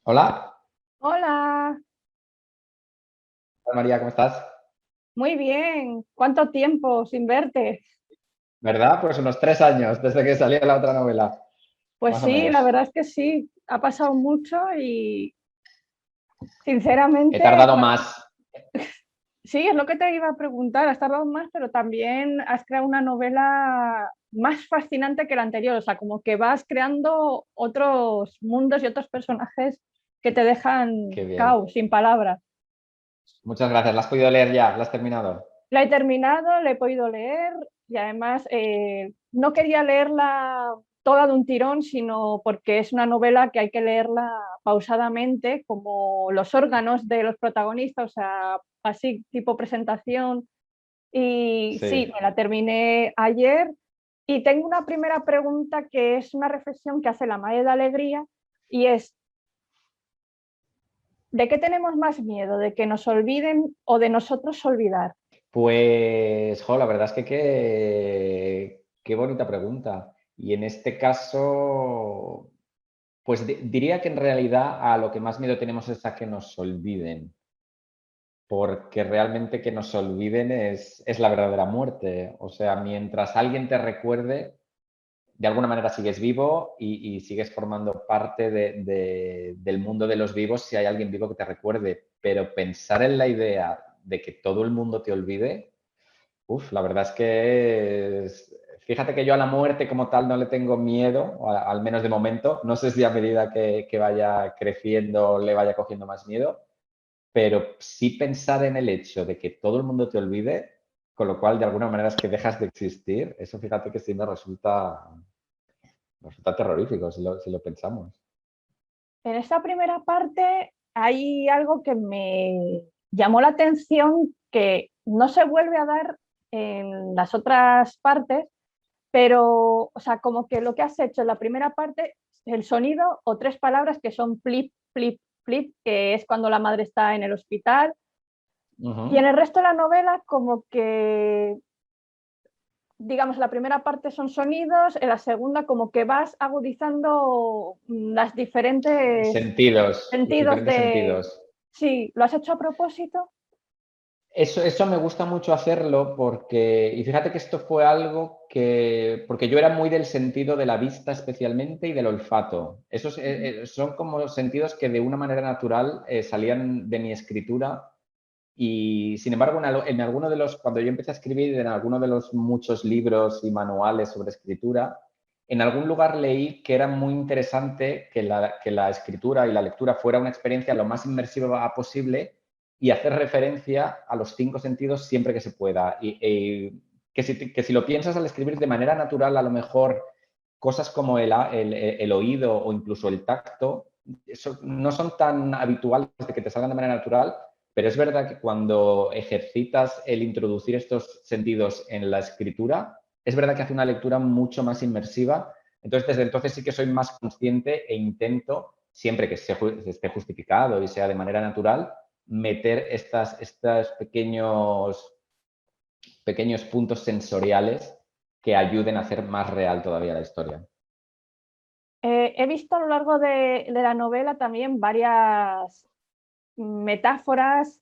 Hola, Hola, hola María, ¿cómo estás? muy bien. ¿Cuánto tiempo sin verte? ¿Verdad? Pues unos 3 años desde que salió la otra novela, Pues más o sí, la menos. verdad es que sí. Ha pasado mucho y He sinceramente, tardado más. sí, es lo que te iba a preguntar. Has tardado más, pero también has creado una novela más fascinante que la anterior. O sea, como que vas creando otros mundos y otros personajes que te dejan Qué bien. cao, sin palabras. Muchas gracias. ¿La has podido leer ya? ¿La has terminado? La he terminado, la he podido leer y además no quería leerla toda de un tirón, sino porque es una novela que hay que leerla pausadamente, como los órganos de los protagonistas, o sea, así tipo presentación. Y sí, Sí. me la terminé ayer y tengo una primera pregunta que es una reflexión que hace la Madre de Alegría y es, ¿de qué tenemos más miedo? ¿De que nos olviden o de nosotros olvidar? Pues, la verdad es que qué bonita pregunta. Y en este caso, pues diría que en realidad a lo que más miedo tenemos es a que nos olviden. Porque realmente que nos olviden es la verdadera muerte. O sea, mientras alguien te recuerde, de alguna manera sigues vivo y sigues formando parte del mundo de los vivos si hay alguien vivo que te recuerde. Pero pensar en la idea de que todo el mundo te olvide, la verdad es que fíjate que yo a la muerte como tal no le tengo miedo, al menos de momento. No sé si a medida que vaya creciendo le vaya cogiendo más miedo, pero sí pensar en el hecho de que todo el mundo te olvide, con lo cual de alguna manera es que dejas de existir, eso fíjate que sí resulta terrorífico si lo pensamos. En esta primera parte hay algo que me llamó la atención que no se vuelve a dar en las otras partes, pero, o sea, como que lo que has hecho en la primera parte, el sonido o tres palabras que son flip, flip, flip, que es cuando la madre está en el hospital, y en Ujú. el resto de la novela como que digamos, la primera parte son sonidos, en la segunda como que vas agudizando las diferentes Sentidos, los sentidos diferentes de... sentidos. Sí, ¿lo has hecho a propósito? Eso me gusta mucho hacerlo porque, y fíjate que esto fue algo porque yo era muy del sentido de la vista especialmente y del olfato. Esos son como sentidos que de una manera natural salían de mi escritura. Y sin embargo, en alguno de cuando yo empecé a escribir, en alguno de los muchos libros y manuales sobre escritura, en algún lugar leí que era muy interesante que la escritura y la lectura fuera una experiencia lo más inmersiva posible y hacer referencia a los 5 sentidos siempre que se pueda. Y que si lo piensas al escribir de manera natural, a lo mejor cosas como el oído o incluso el tacto no son tan habituales de que te salgan de manera natural, pero es verdad que cuando ejercitas el introducir estos sentidos en la escritura, es verdad que hace una lectura mucho más inmersiva. Entonces, desde entonces sí que soy más consciente e intento, siempre que esté justificado y sea de manera natural, meter estos pequeños puntos sensoriales que ayuden a hacer más real todavía la historia. He visto a lo largo de la novela también varias metáforas,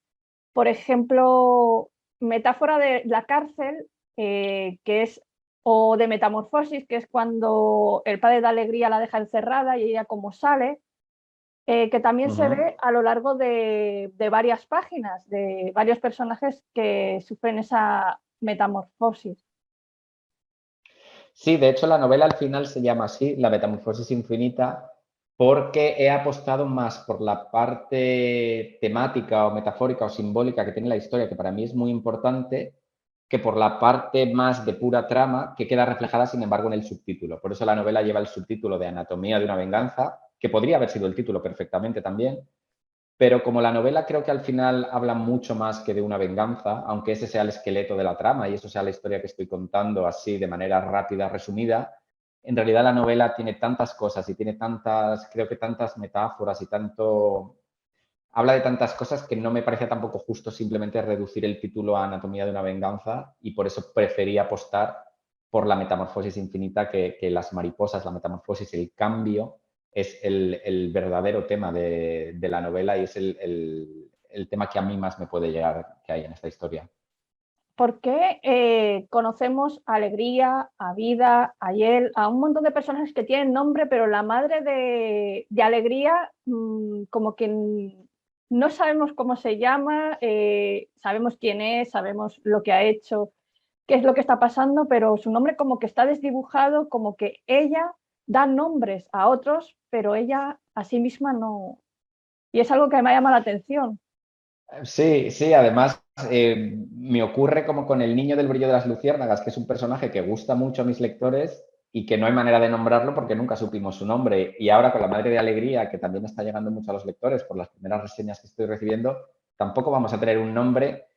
por ejemplo, metáfora de la cárcel, que es, o de metamorfosis, que es cuando el padre de Alegría la deja encerrada y ella como sale, que también se Ujú. ve a lo largo de varias páginas, de varios personajes que sufren esa metamorfosis. Sí, de hecho la novela al final se llama así, La Metamorfosis Infinita, porque he apostado más por la parte temática o metafórica o simbólica que tiene la historia, que para mí es muy importante, que por la parte más de pura trama que queda reflejada, sin embargo, en el subtítulo. Por eso la novela lleva el subtítulo de Anatomía de una venganza, que podría haber sido el título perfectamente también, pero como la novela creo que al final habla mucho más que de una venganza, aunque ese sea el esqueleto de la trama y eso sea la historia que estoy contando así de manera rápida, resumida, en realidad la novela tiene tantas cosas y tiene creo que tantas metáforas y habla de tantas cosas que no me parece tampoco justo simplemente reducir el título a Anatomía de una venganza y por eso preferí apostar por la metamorfosis infinita que las mariposas, la metamorfosis, el cambio es el verdadero tema de la novela y es el tema que a mí más me puede llegar que hay en esta historia. ¿Por qué conocemos a Alegría, a Vida, a Yel, a un montón de personajes que tienen nombre, pero la madre de Alegría como que no sabemos cómo se llama, sabemos quién es, sabemos lo que ha hecho, qué es lo que está pasando, pero su nombre como que está desdibujado, como que ella da nombres a otros, pero ella a sí misma no. Y es algo que me llama la atención. Sí, sí, además me ocurre como con el niño del brillo de las luciérnagas, que es un personaje que gusta mucho a mis lectores y que no hay manera de nombrarlo porque nunca supimos su nombre. Y ahora con La Madre de Alegría, que también está llegando mucho a los lectores por las primeras reseñas que estoy recibiendo, tampoco vamos a tener un nombre.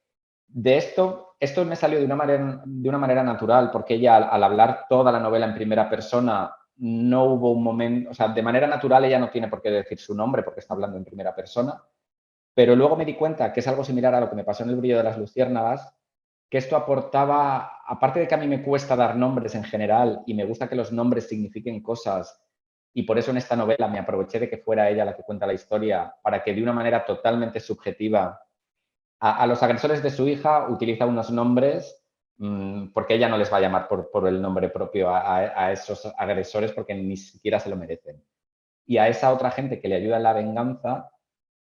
De esto me salió de una manera natural, porque ella al hablar toda la novela en primera persona, no hubo un momento, o sea, de manera natural ella no tiene por qué decir su nombre porque está hablando en primera persona. Pero luego me di cuenta que es algo similar a lo que me pasó en El brillo de las luciérnagas, que esto aportaba, aparte de que a mí me cuesta dar nombres en general y me gusta que los nombres signifiquen cosas, y por eso en esta novela me aproveché de que fuera ella la que cuenta la historia, para que de una manera totalmente subjetiva a los agresores de su hija utiliza unos nombres porque ella no les va a llamar por el nombre propio a esos agresores porque ni siquiera se lo merecen. Y a esa otra gente que le ayuda en la venganza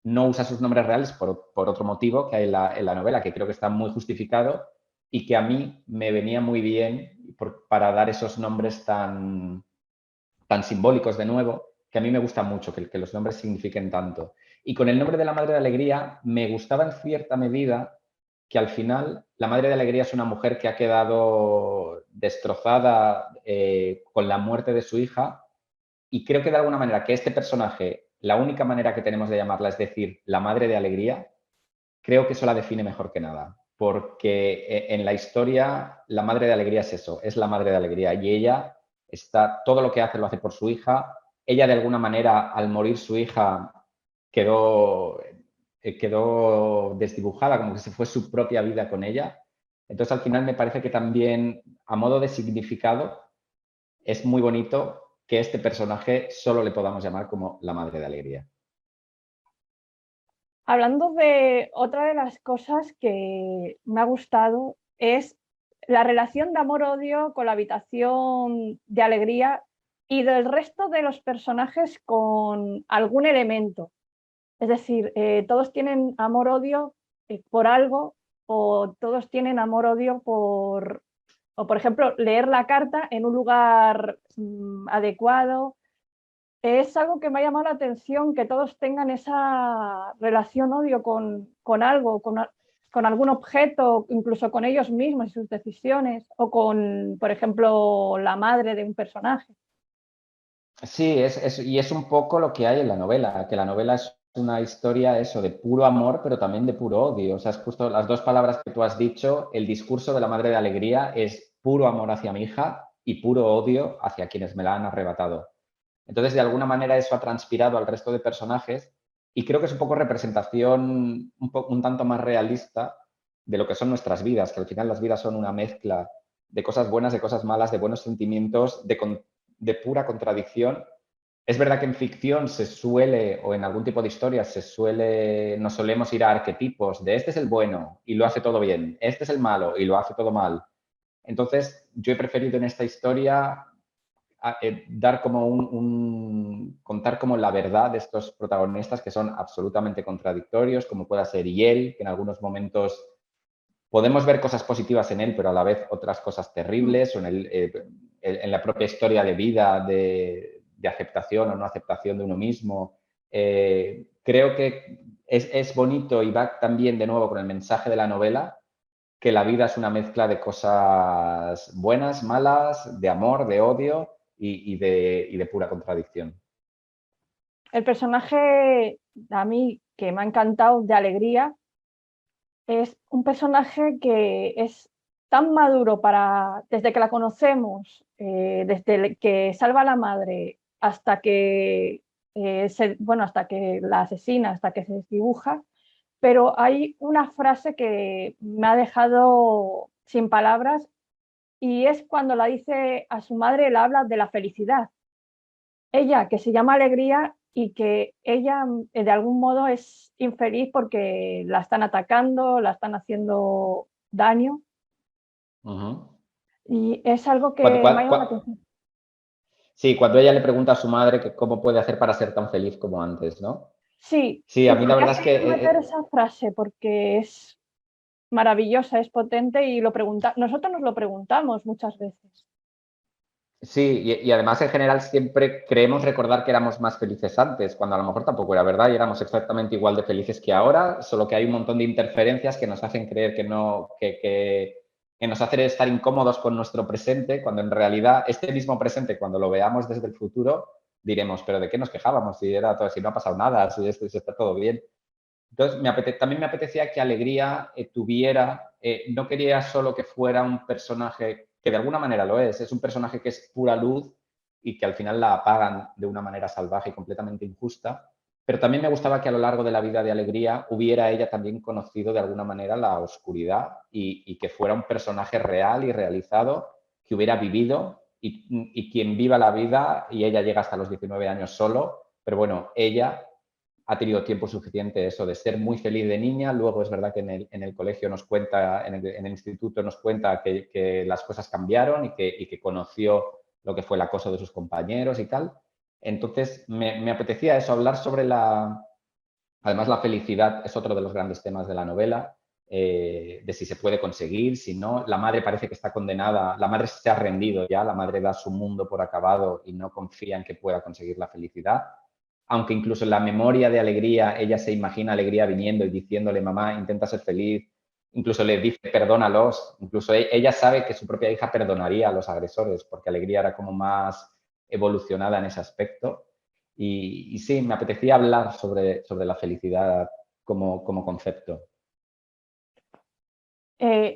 no usa sus nombres reales por otro motivo que hay en la novela, que creo que está muy justificado y que a mí me venía muy bien para dar esos nombres tan simbólicos de nuevo, que a mí me gusta mucho que los nombres signifiquen tanto. Y con el nombre de la Madre de Alegría me gustaba en cierta medida que al final la Madre de Alegría es una mujer que ha quedado destrozada con la muerte de su hija y creo que de alguna manera que este personaje, la única manera que tenemos de llamarla es decir la Madre de Alegría, creo que eso la define mejor que nada. Porque en la historia la Madre de Alegría es eso, es la Madre de Alegría y ella está, todo lo que hace lo hace por su hija. Ella de alguna manera al morir su hija quedó, quedó desdibujada, como que se fue su propia vida con ella. Entonces al final me parece que también a modo de significado es muy bonito que este personaje solo le podamos llamar como la Madre de Alegría. Hablando de otra de las cosas que me ha gustado es la relación de amor-odio con la habitación de Alegría y del resto de los personajes con algún elemento. Es decir, todos tienen amor-odio por algo o todos tienen amor-odio o por ejemplo, leer la carta en un lugar adecuado. Es algo que me ha llamado la atención, que todos tengan esa relación odio con algo, con algún objeto, incluso con ellos mismos y sus decisiones, o con, por ejemplo, la madre de un personaje. Sí, y es un poco lo que hay en la novela, que la novela es una historia eso de puro amor, pero también de puro odio. O sea, es justo las dos palabras que tú has dicho, el discurso de la Madre de Alegría es puro amor hacia mi hija y puro odio hacia quienes me la han arrebatado. Entonces, de alguna manera eso ha transpirado al resto de personajes y creo que es un poco representación un tanto más realista de lo que son nuestras vidas, que al final las vidas son una mezcla de cosas buenas, de cosas malas, de buenos sentimientos, de pura contradicción. Es verdad que en ficción se suele, o en algún tipo de historia, nos solemos ir a arquetipos de este es el bueno y lo hace todo bien, este es el malo y lo hace todo mal. Entonces, yo he preferido en esta historia dar como contar como la verdad de estos protagonistas que son absolutamente contradictorios, como pueda ser Yel, que en algunos momentos podemos ver cosas positivas en él, pero a la vez otras cosas terribles, o en la propia historia de vida, de aceptación o no aceptación de uno mismo. Creo que es bonito y va también de nuevo con el mensaje de la novela, que la vida es una mezcla de cosas buenas, malas, de amor, de odio y de pura contradicción. El personaje, a mí, que me ha encantado, de Alegría, es un personaje que es tan maduro desde que la conocemos, desde que salva a la madre hasta que, bueno, hasta que la asesina, hasta que se desdibuja, pero hay una frase que me ha dejado sin palabras y es cuando la dice a su madre, la habla de la felicidad. ella que se llama Alegría y que ella de algún modo es infeliz porque la están atacando, la están haciendo daño Ujú. y es algo Cuando, que me ha llamado la atención. sí, cuando ella le pregunta a su madre que cómo puede hacer para ser tan feliz como antes, ¿no? Sí, Sí, a ¿y mí por la qué verdad has es que querido meter esa frase? Porque es maravillosa, es potente y nosotros nos lo preguntamos muchas veces. sí, y además en general siempre creemos recordar que éramos más felices antes, cuando a lo mejor tampoco era verdad y éramos exactamente igual de felices que ahora, solo que hay un montón de interferencias que nos hacen creer que no, que nos hacen estar incómodos con nuestro presente, cuando en realidad este mismo presente, cuando lo veamos desde el futuro, diremos, pero ¿de qué nos quejábamos? Si era todo, si no ha pasado nada, si está todo bien. Entonces, también me apetecía que Alegría tuviera, no quería solo que fuera un personaje, que de alguna manera lo es un personaje que es pura luz y que al final la apagan de una manera salvaje y completamente injusta, pero también me gustaba que a lo largo de la vida de Alegría hubiera ella también conocido de alguna manera la oscuridad y que fuera un personaje real y realizado, que hubiera vivido y quien viva la vida, y ella llega hasta los 19 años solo, pero bueno, ella ha tenido tiempo suficiente eso de ser muy feliz de niña. Luego es verdad que en el colegio nos cuenta, en el instituto nos cuenta que las cosas cambiaron y que conoció lo que fue el acoso de sus compañeros y tal. Entonces me apetecía eso, hablar sobre la... Además, la felicidad es otro de los grandes temas de la novela, de si se puede conseguir, si no. La madre parece que está condenada, la madre se ha rendido ya, la madre da su mundo por acabado y no confía en que pueda conseguir la felicidad, aunque incluso en la memoria de Alegría, ella se imagina a Alegría viniendo y diciéndole, mamá, intenta ser feliz, incluso le dice, perdónalos, incluso ella sabe que su propia hija perdonaría a los agresores, porque Alegría era como más evolucionada en ese aspecto. Y sí, me apetecía hablar sobre la felicidad como concepto.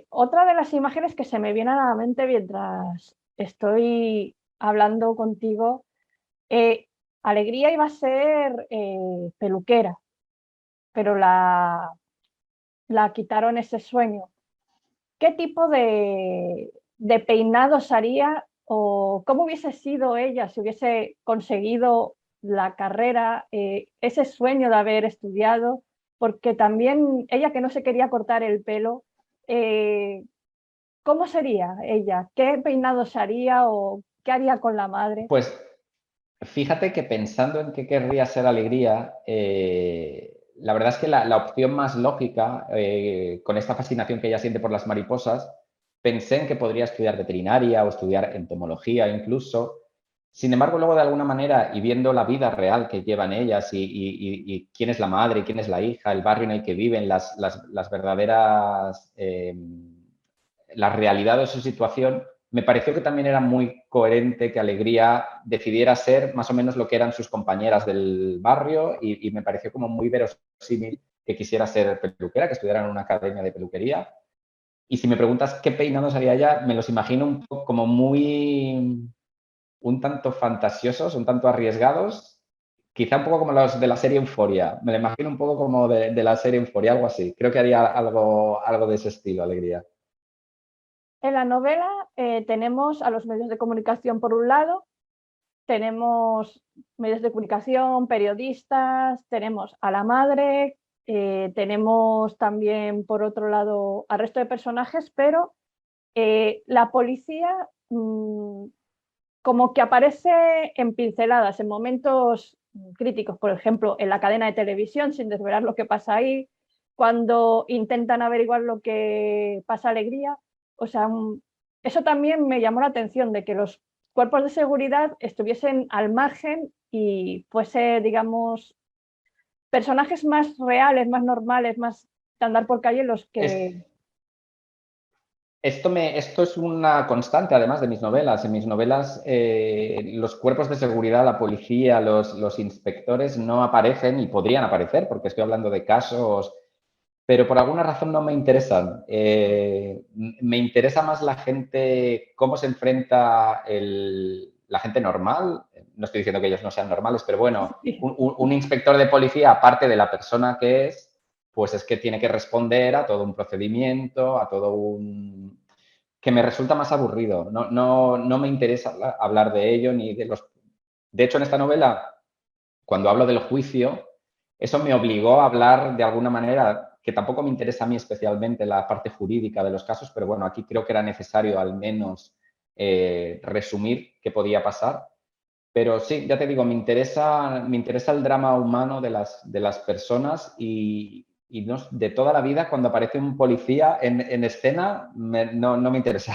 Otra de las imágenes que se me viene a la mente mientras estoy hablando contigo, eh, Alegría iba a ser peluquera, pero la quitaron ese sueño. ¿Qué tipo de peinados haría o cómo hubiese sido ella si hubiese conseguido la carrera, ese sueño de haber estudiado? Porque también ella que no se quería cortar el pelo, eh, ¿cómo sería ella? ¿Qué peinados haría o qué haría con la madre? Pues fíjate que pensando en qué querría ser Alegría, la verdad es que la opción más lógica, con esta fascinación que ella siente por las mariposas, pensé en que podría estudiar veterinaria o estudiar entomología incluso. Sin embargo, luego de alguna manera, y viendo la vida real que llevan ellas y quién es la madre y quién es la hija, el barrio en el que viven, las verdaderas, la realidad de su situación, me pareció que también era muy coherente que Alegría decidiera ser más o menos lo que eran sus compañeras del barrio y me pareció como muy verosímil que quisiera ser peluquera, que estudiara en una academia de peluquería. Y si me preguntas qué peinados haría ella, me los imagino un poco como muy, un tanto fantasiosos, un tanto arriesgados, quizá un poco como los de la serie Euforia. Me lo imagino un poco como de la serie Euforia, algo así. Creo que haría algo de ese estilo, Alegría. En la novela tenemos a los medios de comunicación por un lado, tenemos medios de comunicación, periodistas, tenemos a la madre, tenemos también por otro lado al resto de personajes, pero la policía como que aparece en pinceladas, en momentos críticos, por ejemplo, en la cadena de televisión, sin desvelar lo que pasa ahí, cuando intentan averiguar lo que pasa Alegría. O sea, eso también me llamó la atención, de que los cuerpos de seguridad estuviesen al margen y fuese, digamos, personajes más reales, más normales, más de andar por calle los Es, que... esto es una constante, además, de mis novelas. En mis novelas, los cuerpos de seguridad, la policía, los inspectores no aparecen y podrían aparecer, porque estoy hablando de casos, pero por alguna razón no me interesan. Me interesa más la gente, cómo se enfrenta la gente normal. No estoy diciendo que ellos no sean normales, pero bueno, un inspector de policía, aparte de la persona que es, pues es que tiene que responder a todo un procedimiento, a todo un... que me resulta más aburrido. No me interesa hablar de ello ni de los... De hecho, en esta novela, cuando hablo del juicio, eso me obligó a hablar de alguna manera, que tampoco me interesa a mí especialmente la parte jurídica de los casos, pero bueno, aquí creo que era necesario al menos resumir qué podía pasar. Pero sí, ya te digo, me interesa el drama humano de las personas y de toda la vida, cuando aparece un policía en escena, no me interesa.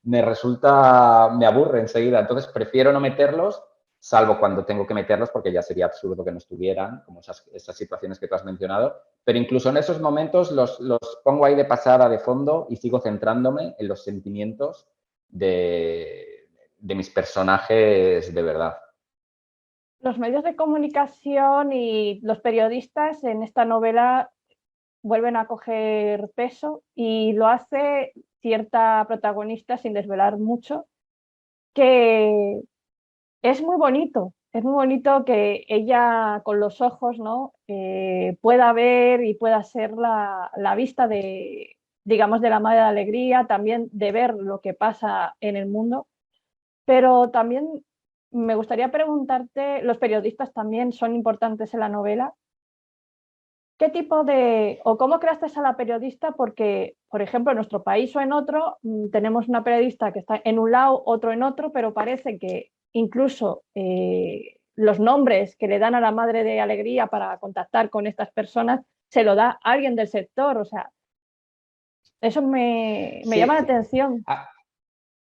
Me aburre enseguida. Entonces prefiero no meterlos, salvo cuando tengo que meterlos, porque ya sería absurdo que no estuvieran, como esas situaciones que tú has mencionado. Pero incluso en esos momentos los pongo ahí de pasada, de fondo, y sigo centrándome en los sentimientos de mis personajes de verdad. Los medios de comunicación y los periodistas en esta novela vuelven a coger peso y lo hace cierta protagonista, sin desvelar mucho, que es muy bonito que ella con los ojos, ¿no? Pueda ver y pueda ser la vista de, digamos, de la madre de alegría, también de ver lo que pasa en el mundo, pero también me gustaría preguntarte, los periodistas también son importantes en la novela. ¿Qué tipo de, o cómo creaste a la periodista? Porque, por ejemplo, en nuestro país o en otro, tenemos una periodista que está en un lado, otro en otro, pero parece que incluso los nombres que le dan a la madre de alegría para contactar con estas personas se lo da alguien del sector. O sea, eso me llama la Sí, atención. ah,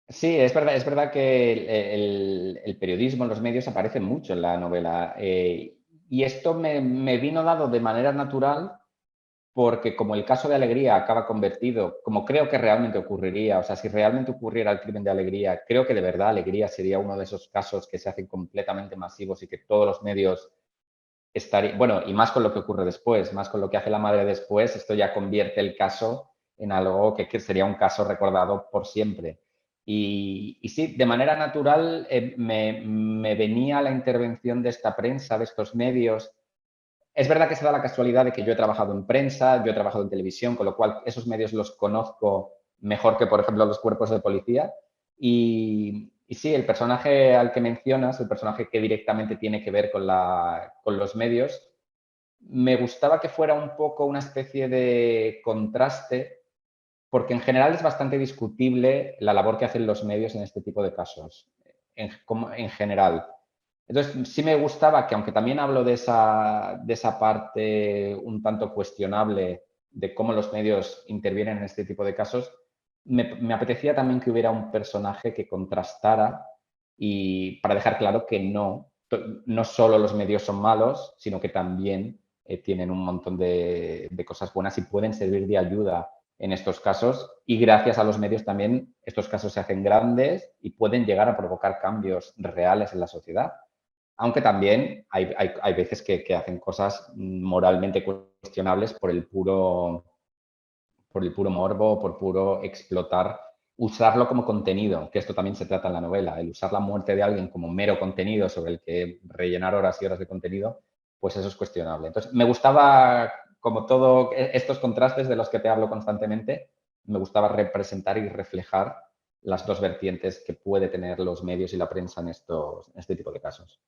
sí, es verdad que el periodismo, los medios aparecen mucho en la novela. Y esto me vino dado de manera natural porque como el caso de Alegría acaba convertido, como creo que realmente ocurriría, o sea, si realmente ocurriera el crimen de Alegría, creo que de verdad Alegría sería uno de esos casos que se hacen completamente masivos y que todos los medios estarían, bueno, y más con lo que ocurre después, más con lo que hace la madre después, esto ya convierte el caso en algo que sería un caso recordado por siempre. Y sí, de manera natural me venía la intervención de esta prensa, de estos medios. Es verdad que se da la casualidad de que yo he trabajado en prensa, yo he trabajado en televisión, con lo cual esos medios los conozco mejor que, por ejemplo, los cuerpos de policía. Y sí, el personaje al que mencionas, el personaje que directamente tiene que ver con los medios, me gustaba que fuera un poco una especie de contraste, porque en general es bastante discutible la labor que hacen los medios en este tipo de casos, en general. Entonces, sí me gustaba que, aunque también hablo de esa parte un tanto cuestionable de cómo los medios intervienen en este tipo de casos, me apetecía también que hubiera un personaje que contrastara y para dejar claro que no solo los medios son malos, sino que también tienen un montón de cosas buenas y pueden servir de ayuda en estos casos. Y gracias a los medios también estos casos se hacen grandes y pueden llegar a provocar cambios reales en la sociedad. Aunque también hay veces que hacen cosas moralmente cuestionables por el puro morbo, por puro explotar, usarlo como contenido, que esto también se trata en la novela, el usar la muerte de alguien como mero contenido sobre el que rellenar horas y horas de contenido, pues eso es cuestionable. Entonces, me gustaba, como todo estos contrastes de los que te hablo constantemente, me gustaba representar y reflejar las dos vertientes que puede tener los medios y la prensa en este tipo de casos.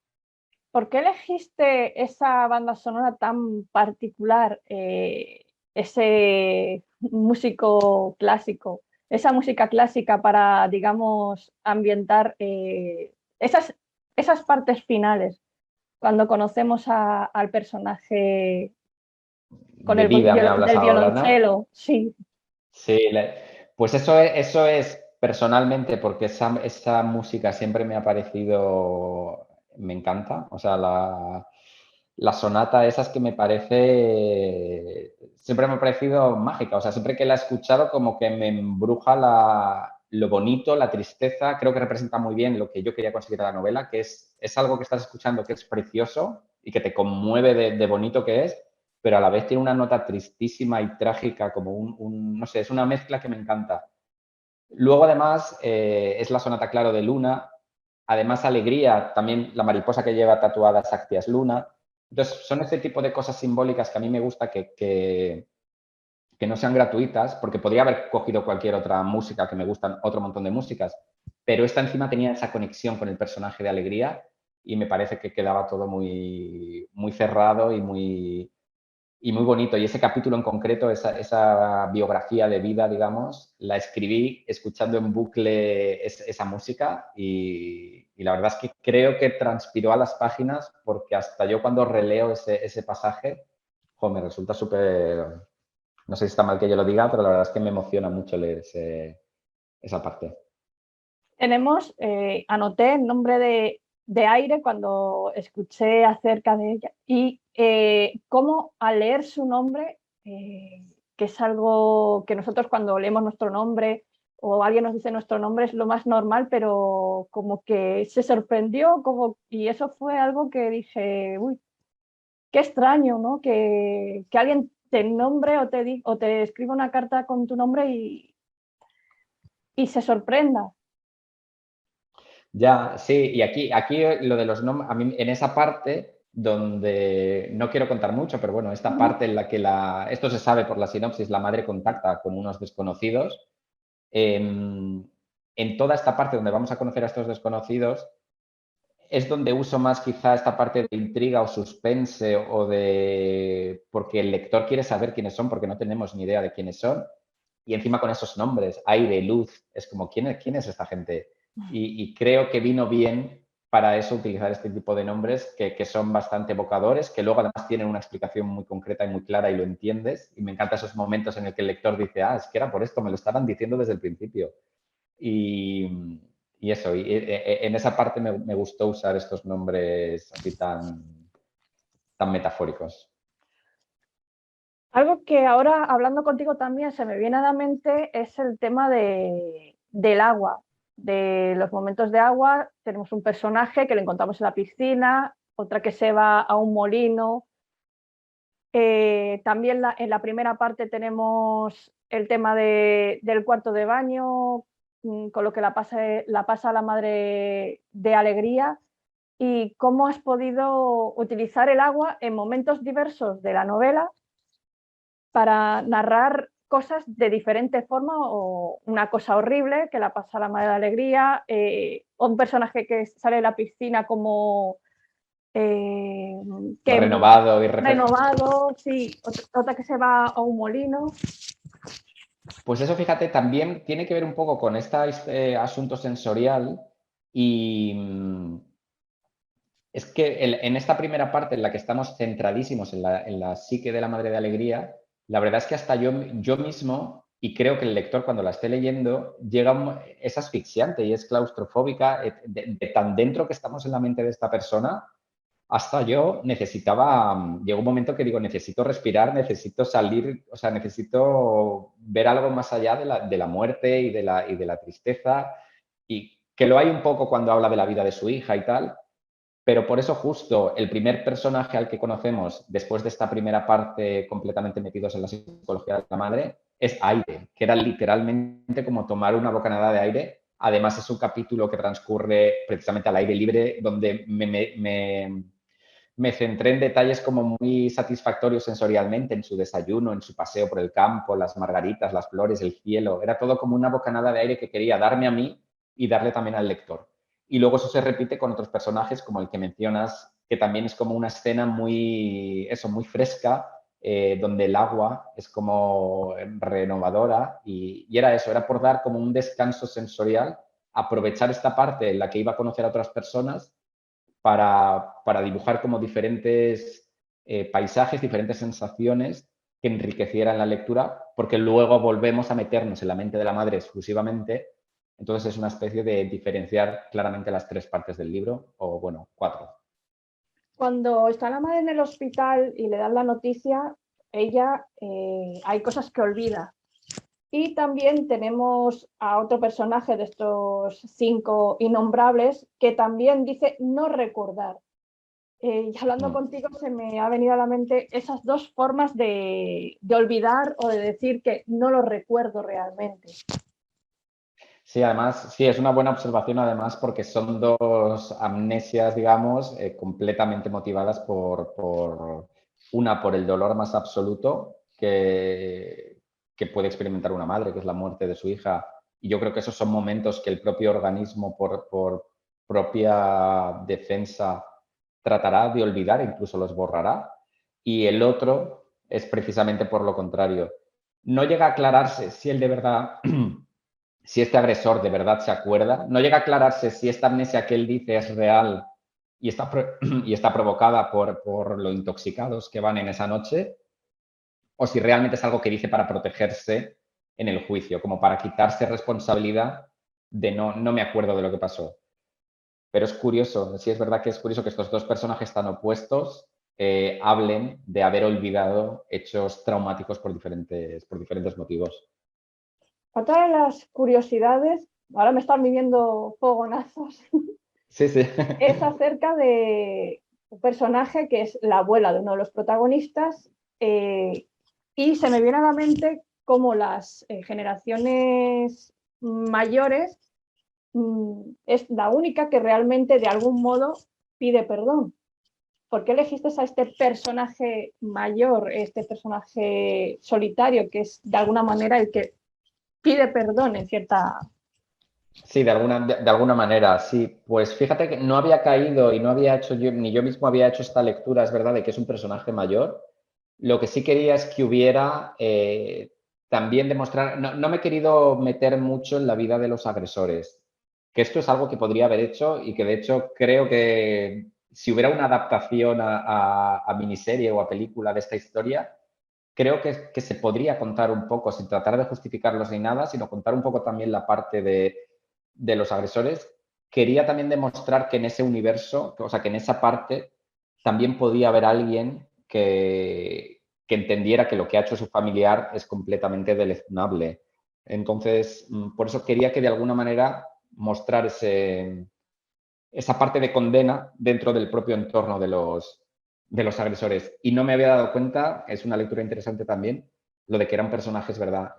¿Por qué elegiste esa banda sonora tan particular, ese músico clásico, esa música clásica para, digamos, ambientar esas partes finales, cuando conocemos al personaje con De vida me hablas del ahora, ¿no? violonchelo? Sí. Sí, pues eso es personalmente porque esa música siempre me ha parecido, me encanta, o sea, la sonata esas que me parece, siempre me ha parecido mágica, o sea, siempre que la he escuchado como que me embruja lo bonito, la tristeza, creo que representa muy bien lo que yo quería conseguir en la novela, que es algo que estás escuchando que es precioso y que te conmueve de bonito que es, pero a la vez tiene una nota tristísima y trágica, como no sé, es una mezcla que me encanta. Luego, además, es la sonata, claro, de Luna. Además, Alegría, también la mariposa que lleva tatuada Sakti es Luna. Entonces, son este tipo de cosas simbólicas que a mí me gusta que no sean gratuitas, porque podría haber cogido cualquier otra música que me gustan, otro montón de músicas, pero esta encima tenía esa conexión con el personaje de Alegría y me parece que quedaba todo muy cerrado y muy bonito. Y ese capítulo en concreto, esa biografía de vida, digamos, la escribí escuchando en bucle esa música y la verdad es que creo que transpiró a las páginas porque hasta yo cuando releo ese pasaje, jo, me resulta súper, no sé si está mal que yo lo diga, pero la verdad es que me emociona mucho leer esa parte. Tenemos, anoté el nombre de Aire cuando escuché acerca de ella y cómo al leer su nombre, que es algo que nosotros cuando leemos nuestro nombre o alguien nos dice nuestro nombre es lo más normal, pero como que se sorprendió y eso fue algo que dije, uy, qué extraño, ¿no? Que alguien te nombre o te escriba una carta con tu nombre y se sorprenda. Ya, sí, y aquí lo de los nombres, a mí en esa parte donde no quiero contar mucho, pero bueno, esta parte en la que esto se sabe por la sinopsis, la madre contacta con unos desconocidos, en toda esta parte donde vamos a conocer a estos desconocidos, es donde uso más quizá esta parte de intriga o suspense o de... porque el lector quiere saber quiénes son porque no tenemos ni idea de quiénes son. Y encima con esos nombres, aire, luz, es como, quién es esta gente? Y creo que vino bien para eso utilizar este tipo de nombres que son bastante evocadores, que luego además tienen una explicación muy concreta y muy clara y lo entiendes. Y me encantan esos momentos en el que el lector dice, es que era por esto, me lo estaban diciendo desde el principio. Y, y eso, en esa parte me gustó usar estos nombres así tan metafóricos. Algo que ahora, hablando contigo también, se me viene a la mente es el tema del agua, de los momentos de agua. Tenemos un personaje que lo encontramos en la piscina, otra que se va a un molino. También en la primera parte tenemos el tema del cuarto de baño, con lo que la pasa la madre de alegría. ¿Y cómo has podido utilizar el agua en momentos diversos de la novela para narrar cosas de diferente forma, o una cosa horrible que la pasa la madre de alegría, o un personaje que sale de la piscina como eh, que Renovado y renovado, sí, otra que se va a un molino. Pues eso, fíjate, también tiene que ver un poco con este asunto sensorial y es que en esta primera parte en la que estamos centradísimos en la psique de la madre de alegría, la verdad es que hasta yo mismo, y creo que el lector cuando la esté leyendo, es asfixiante y es claustrofóbica, de tan dentro que estamos en la mente de esta persona, hasta yo necesitaba, llegó un momento que digo, necesito respirar, necesito salir, o sea, necesito ver algo más allá de la muerte y de la tristeza, y que lo hay un poco cuando habla de la vida de su hija y tal, pero por eso justo el primer personaje al que conocemos después de esta primera parte completamente metidos en la psicología de la madre es Aire, que era literalmente como tomar una bocanada de aire. Además es un capítulo que transcurre precisamente al aire libre, donde me centré en detalles como muy satisfactorios sensorialmente, en su desayuno, en su paseo por el campo, las margaritas, las flores, el cielo. Era todo como una bocanada de aire que quería darme a mí y darle también al lector. Y luego eso se repite con otros personajes como el que mencionas, que también es como una escena muy fresca, donde el agua es como renovadora y era eso, era por dar como un descanso sensorial, aprovechar esta parte en la que iba a conocer a otras personas para dibujar como diferentes paisajes, diferentes sensaciones que enriquecieran la lectura, porque luego volvemos a meternos en la mente de la madre exclusivamente. Entonces es una especie de diferenciar claramente las tres partes del libro, o bueno, cuatro. Cuando está la madre en el hospital y le dan la noticia, ella hay cosas que olvida. Y también tenemos a otro personaje de estos 5 innombrables que también dice no recordar. Y hablando contigo se me ha venido a la mente esas dos formas de olvidar o de decir que no lo recuerdo realmente. Sí, además, sí, es una buena observación además porque son dos amnesias, digamos, completamente motivadas por el dolor más absoluto que puede experimentar una madre, que es la muerte de su hija. Y yo creo que esos son momentos que el propio organismo, por propia defensa tratará de olvidar, incluso los borrará, y el otro es precisamente por lo contrario. No llega a aclararse si él de verdad, si este agresor de verdad se acuerda, no llega a aclararse si esta amnesia que él dice es real y está, y está provocada por lo intoxicados que van en esa noche, o si realmente es algo que dice para protegerse en el juicio, como para quitarse responsabilidad de no me acuerdo de lo que pasó. Pero es curioso, sí es verdad que es curioso que estos dos personajes tan opuestos hablen de haber olvidado hechos traumáticos por diferentes motivos. Otra de las curiosidades, ahora me están viniendo fogonazos, Sí, sí. es acerca de un personaje que es la abuela de uno de los protagonistas y se me viene a la mente cómo las generaciones mayores es la única que realmente de algún modo pide perdón. ¿Por qué elegiste a este personaje mayor, este personaje solitario, que es de alguna manera el que pide perdón en cierta... Sí, de alguna manera, sí. Pues fíjate que no había caído y no había hecho yo, ni yo mismo había hecho esta lectura, es verdad, de que es un personaje mayor. Lo que sí quería es que hubiera también demostrar, no me he querido meter mucho en la vida de los agresores, que esto es algo que podría haber hecho y que de hecho creo que si hubiera una adaptación a miniserie o a película de esta historia, creo que se podría contar un poco, sin tratar de justificarlos ni nada, sino contar un poco también la parte de los agresores. Quería también demostrar que en ese universo, o sea, que en esa parte también podía haber alguien que entendiera que lo que ha hecho su familiar es completamente deleznable. Entonces, por eso quería que de alguna manera mostrar esa parte de condena dentro del propio entorno de los agresores. Y no me había dado cuenta, es una lectura interesante también, lo de que era un personaje, es verdad,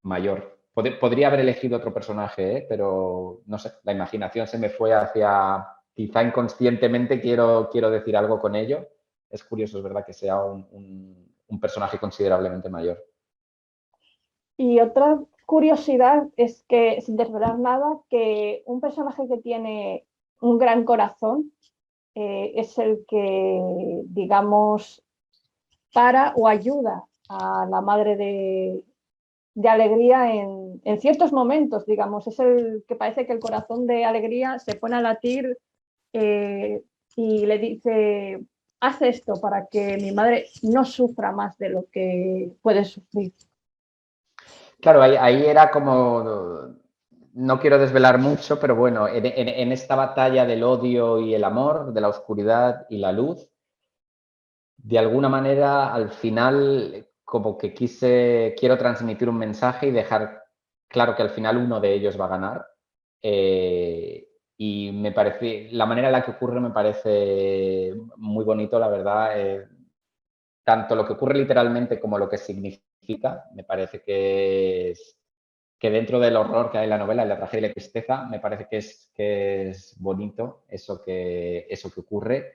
mayor. Podría haber elegido otro personaje, pero no sé, la imaginación se me fue hacia, quizá inconscientemente quiero decir algo con ello. Es curioso, es verdad, que sea un personaje considerablemente mayor. Y otra curiosidad es que, sin desvelar nada, que un personaje que tiene un gran corazón es el que, digamos, para o ayuda a la madre de Alegría en ciertos momentos, digamos. Es el que parece que el corazón de Alegría se pone a latir y le dice, haz esto para que mi madre no sufra más de lo que puede sufrir. Claro, ahí era como, no quiero desvelar mucho, pero bueno, en esta batalla del odio y el amor, de la oscuridad y la luz, de alguna manera al final como que quiero transmitir un mensaje y dejar claro que al final uno de ellos va a ganar. Y me parece, la manera en la que ocurre me parece muy bonito, la verdad. Tanto lo que ocurre literalmente como lo que significa, me parece que dentro del horror que hay en la novela, en la tragedia y la tristeza, me parece que es bonito eso que ocurre.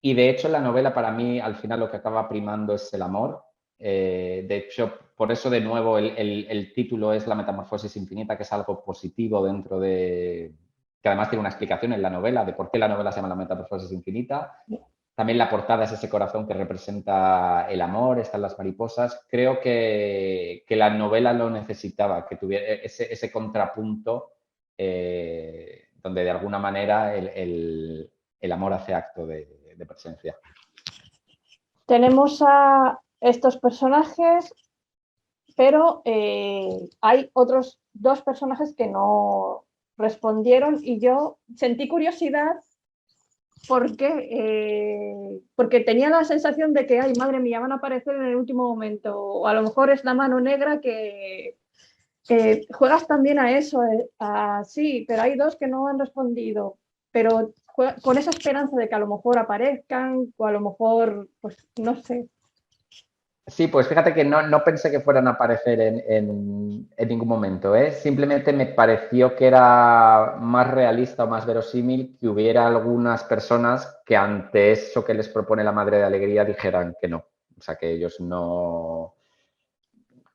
Y de hecho, en la novela, para mí, al final lo que acaba primando es el amor. De hecho, por eso, de nuevo, el título es La metamorfosis infinita, que es algo positivo dentro de. Que además tiene una explicación en la novela de por qué la novela se llama La metamorfosis infinita. También la portada es ese corazón que representa el amor, están las mariposas. Creo que la novela lo necesitaba, que tuviera ese contrapunto donde de alguna manera el amor hace acto de presencia. Tenemos a estos personajes, pero hay otros dos personajes que no respondieron y yo sentí curiosidad porque tenía la sensación de que, ay, madre mía, van a aparecer en el último momento, o a lo mejor es la mano negra que juegas también a eso, sí, pero hay dos que no han respondido, pero con esa esperanza de que a lo mejor aparezcan, o a lo mejor, pues no sé. Sí, pues fíjate que no pensé que fueran a aparecer en ningún momento, ¿eh? Simplemente me pareció que era más realista o más verosímil que hubiera algunas personas que ante eso que les propone la Madre de Alegría dijeran que no. O sea, que ellos no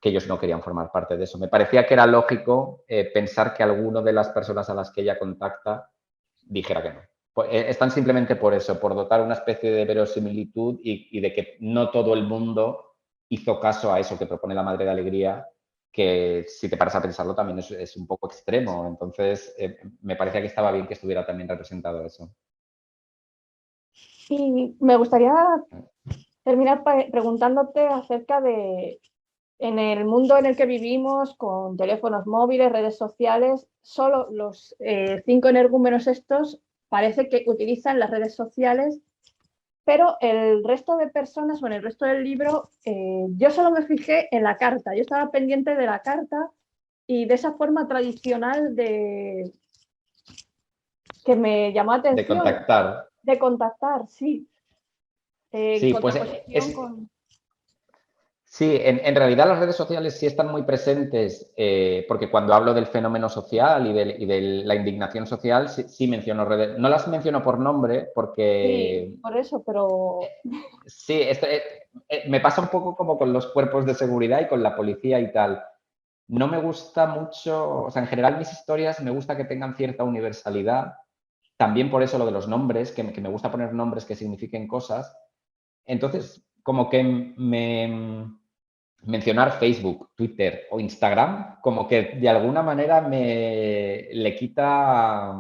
querían formar parte de eso. Me parecía que era lógico pensar que alguno de las personas a las que ella contacta dijera que no. Pues, están simplemente por eso, por dotar una especie de verosimilitud y de que no todo el mundo hizo caso a eso que propone la Madre de Alegría, que si te paras a pensarlo también es un poco extremo. Entonces, me parecía que estaba bien que estuviera también representado eso. Y me gustaría terminar preguntándote acerca de, en el mundo en el que vivimos, con teléfonos móviles, redes sociales, solo los 5 energúmenos estos parece que utilizan las redes sociales, pero el resto de personas o en el resto del libro, yo solo me fijé en la carta. Yo estaba pendiente de la carta y de esa forma tradicional que me llamó la De atención, contactar. de contactar, sí, en Sí, pues contraposición con... sí, en realidad las redes sociales sí están muy presentes, porque cuando hablo del fenómeno social y de la indignación social, sí, sí menciono redes. No las menciono por nombre Sí, porque por eso, pero sí, me pasa un poco como con los cuerpos de seguridad y con la policía y tal. No me gusta mucho, o sea, en general mis historias me gusta que tengan cierta universalidad. También por eso lo de los nombres, que me gusta poner nombres que signifiquen cosas. Entonces, como que mencionar Facebook, Twitter o Instagram, como que de alguna manera me le quita,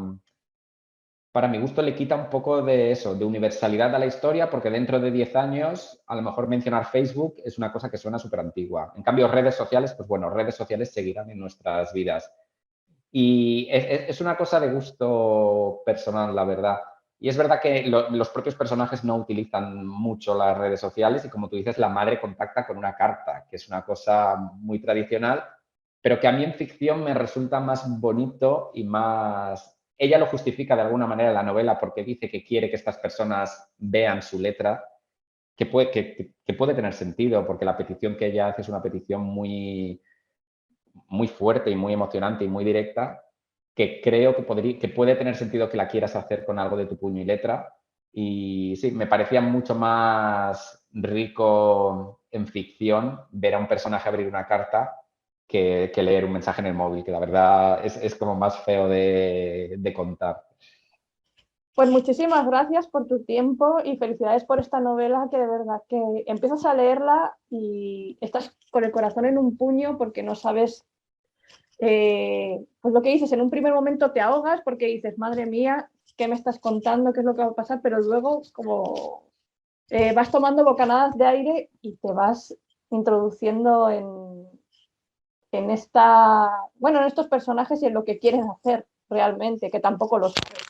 para mi gusto, le quita un poco de eso, de universalidad a la historia, porque dentro de 10 años, a lo mejor mencionar Facebook es una cosa que suena súper antigua. En cambio, redes sociales, pues bueno, redes sociales seguirán en nuestras vidas. Y es una cosa de gusto personal, la verdad. Y es verdad que los propios personajes no utilizan mucho las redes sociales y como tú dices, la madre contacta con una carta, que es una cosa muy tradicional, pero que a mí en ficción me resulta más bonito y más... Ella lo justifica de alguna manera en la novela porque dice que quiere que estas personas vean su letra, que puede tener sentido, porque la petición que ella hace es una petición muy fuerte y muy emocionante y muy directa, que creo que puede tener sentido que la quieras hacer con algo de tu puño y letra. Y sí, me parecía mucho más rico en ficción ver a un personaje abrir una carta que leer un mensaje en el móvil, que la verdad es como más feo de contar. pues muchísimas gracias por tu tiempo y felicidades por esta novela que de verdad que empiezas a leerla y estás con el corazón en un puño porque no sabes, pues lo que dices, en un primer momento te ahogas porque dices, madre mía, ¿qué me estás contando? ¿Qué es lo que va a pasar? Pero luego como vas tomando bocanadas de aire y te vas introduciendo en esta, bueno, en estos personajes y en lo que quieres hacer realmente, que tampoco lo sabes.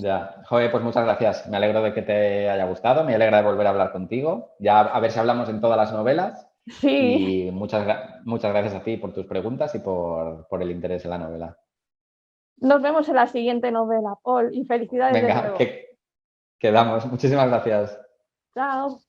Ya, joder, pues muchas gracias. Me alegro de que te haya gustado, me alegra de volver a hablar contigo. Ya a ver si hablamos en todas las novelas. Sí, Y muchas gracias a ti por tus preguntas y por el interés en la novela. nos vemos en la siguiente novela, Paul, y felicidades de Venga, nuevo. que quedamos. Muchísimas gracias. Chao.